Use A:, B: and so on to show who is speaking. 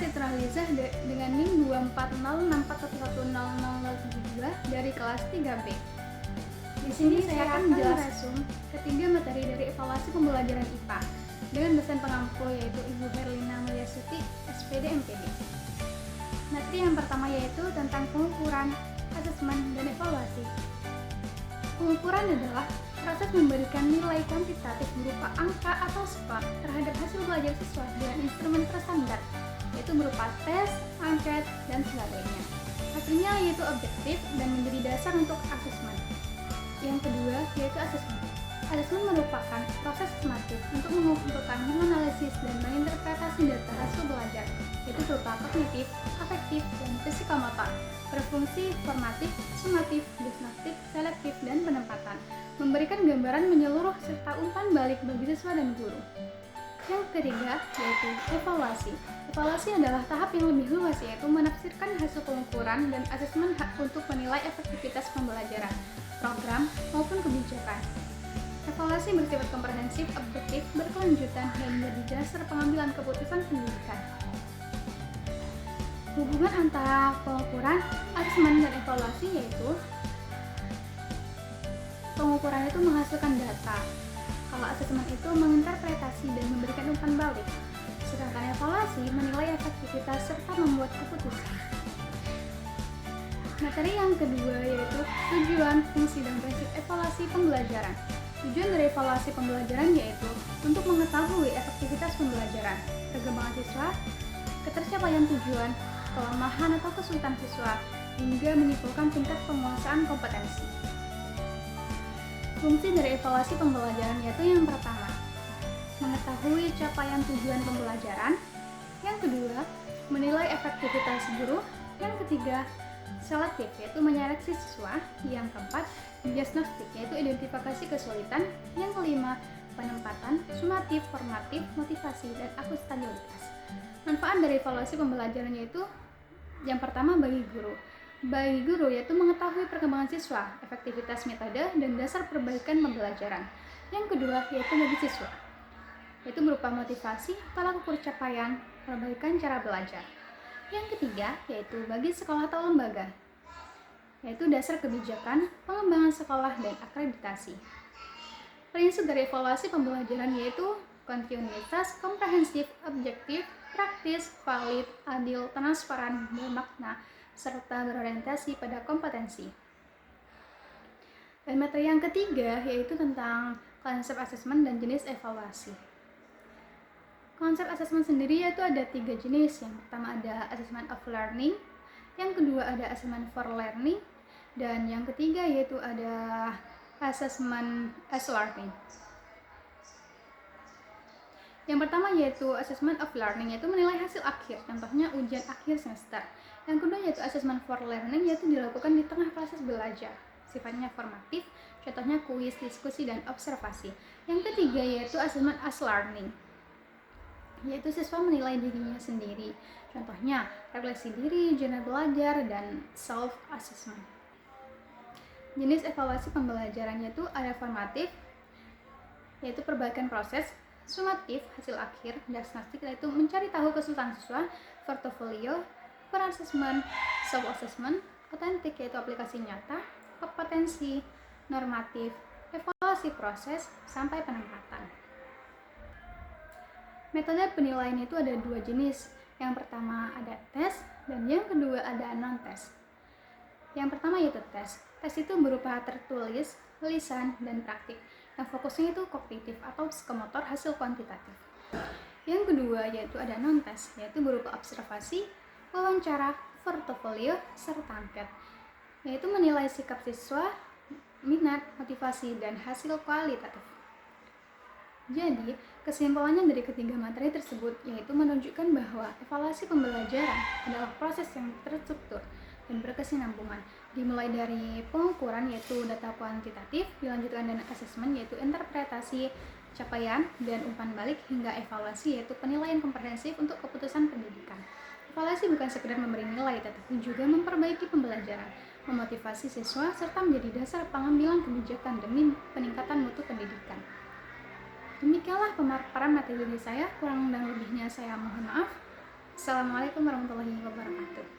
A: Fitrah Lizah dengan NIM 24064110072 dari kelas 3B. Di sini saya akan menjelaskan ketiga materi dari evaluasi pembelajaran IPA dengan dosen pengampu yaitu Ibu Herlina Mulyasuti, SPD MPD. Materi yang pertama yaitu tentang pengukuran, asesmen, dan evaluasi. Pengukuran adalah proses memberikan nilai kuantitatif berupa angka atau skor terhadap hasil belajar siswa dengan instrumen terstandar, yaitu berupa tes, angket, dan sebagainya. Hasilnya yaitu objektif dan menjadi dasar untuk asesmen. Yang kedua yaitu asesmen. Asesmen merupakan proses sumatif untuk mengumpulkan, menganalisis, dan menginterpretasi data hasil belajar, yaitu berupa kognitif, afektif, dan psikomotor, berfungsi formatif, sumatif, diagnostik, selektif, dan penempatan, memberikan gambaran menyeluruh serta umpan balik bagi siswa dan guru. Yang ketiga yaitu evaluasi. Evaluasi adalah tahap yang lebih luas, yaitu menafsirkan hasil pengukuran dan asesmen untuk menilai efektivitas pembelajaran, program, maupun kebijakan. Evaluasi bersifat komprehensif, objektif, berkelanjutan, dan menjadi dasar pengambilan keputusan pendidikan. Hubungan antara pengukuran, asesmen, dan evaluasi yaitu pengukuran itu menghasilkan data, kalau asesmen itu menginterpretasi dan memberikan umpan balik, sedangkan evaluasi menilai efektivitas serta membuat keputusan. Materi yang kedua yaitu tujuan, fungsi, dan prinsip evaluasi pembelajaran. Tujuan dari evaluasi pembelajaran yaitu untuk mengetahui efektivitas pembelajaran, perkembangan siswa, ketercapaian tujuan, kelemahan atau kesulitan siswa, hingga menyimpulkan tingkat penguasaan kompetensi. Fungsi dari evaluasi pembelajaran yaitu yang pertama, mengetahui capaian tujuan pembelajaran. Yang kedua, menilai efektivitas guru. Yang ketiga, selektif yaitu menyeleksi siswa. Yang keempat, diagnostik yaitu identifikasi kesulitan. Yang kelima, penempatan, sumatif, formatif, motivasi, dan akuntabilitas. Manfaat dari evaluasi pembelajaran yaitu yang pertama bagi guru. Bagi guru yaitu mengetahui perkembangan siswa, efektivitas metode, dan dasar perbaikan pembelajaran. Yang kedua yaitu bagi siswa, yaitu berupa motivasi, tolak ukur capaian, perbaikan cara belajar. Yang ketiga yaitu bagi sekolah atau lembaga, yaitu dasar kebijakan, pengembangan sekolah, dan akreditasi. Prinsip dari evaluasi pembelajaran yaitu kontinuitas, komprehensif, objektif, praktis, valid, adil, transparan, bermakna, serta berorientasi pada kompetensi. Dan materi yang ketiga yaitu tentang konsep asesmen dan jenis evaluasi. Konsep asesmen sendiri yaitu ada 3 jenis. Yang pertama ada assessment of learning, yang kedua ada assessment for learning, dan yang ketiga yaitu ada assessment as learning. Yang pertama yaitu assessment of learning, yaitu menilai hasil akhir, contohnya ujian akhir semester. Yang kedua yaitu assessment for learning, yaitu dilakukan di tengah proses belajar, sifatnya formatif, contohnya kuis, diskusi, dan observasi. Yang ketiga yaitu assessment as learning, yaitu siswa menilai dirinya sendiri, contohnya refleksi diri, jurnal belajar, dan self assessment. Jenis evaluasi pembelajaran yaitu ada formatif, yaitu perbaikan proses, sumatif, hasil akhir, diagnostik yaitu mencari tahu kesulitan siswa, portofolio, peran asesmen, self assessment, otentik yaitu aplikasi nyata, kompetensi, normatif, evaluasi proses, sampai penempatan. Metode penilaian itu ada 2 jenis. Yang pertama ada tes, dan yang kedua ada non-tes. Yang pertama yaitu tes. Tes itu berupa tertulis, lisan, dan praktik. Yang fokusnya itu kognitif atau psikomotor hasil kuantitatif. Yang kedua yaitu ada non-tes, yaitu berupa observasi, wawancara, portofolio, serta angket, yaitu menilai sikap siswa, minat, motivasi, dan hasil kualitatif. Jadi, kesimpulannya dari ketiga materi tersebut yaitu menunjukkan bahwa evaluasi pembelajaran adalah proses yang terstruktur dan berkesinambungan, dimulai dari pengukuran yaitu data kuantitatif, dilanjutkan dengan asesmen yaitu interpretasi capaian dan umpan balik, hingga evaluasi yaitu penilaian komprehensif untuk keputusan pendidikan. Evaluasi bukan sekedar memberi nilai, tetapi juga memperbaiki pembelajaran, memotivasi siswa, serta menjadi dasar pengambilan kebijakan demi peningkatan mutu pendidikan. Demikianlah pemaparan materi dari saya, kurang dan lebihnya saya mohon maaf. Assalamualaikum warahmatullahi wabarakatuh.